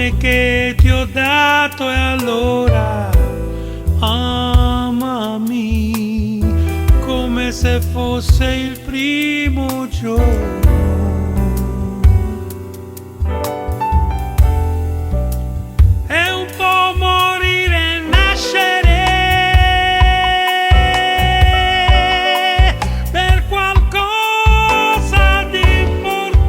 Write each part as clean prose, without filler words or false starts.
nome che ti ho dato e allora amami come se fosse il primo giorno. È un po' morire e nascere per qualcosa di importante,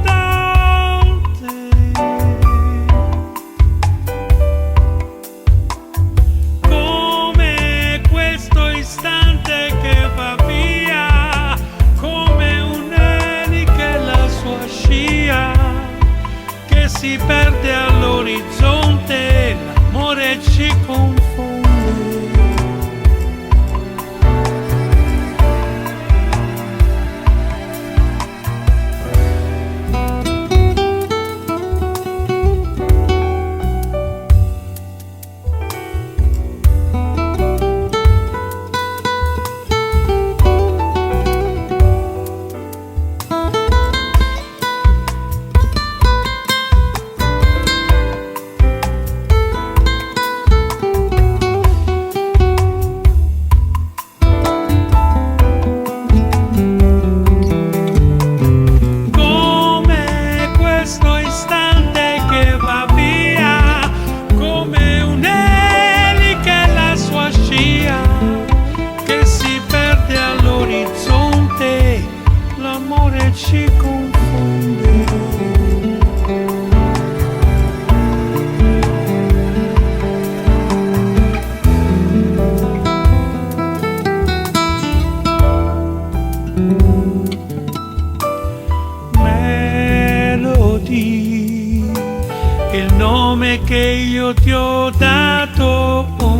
come questo istante che va via, come un'elica e la sua scia che si perde all'orizzonte, l'amore ci confonde. L'amore ci confonde. Melody, il nome che io ti ho dato.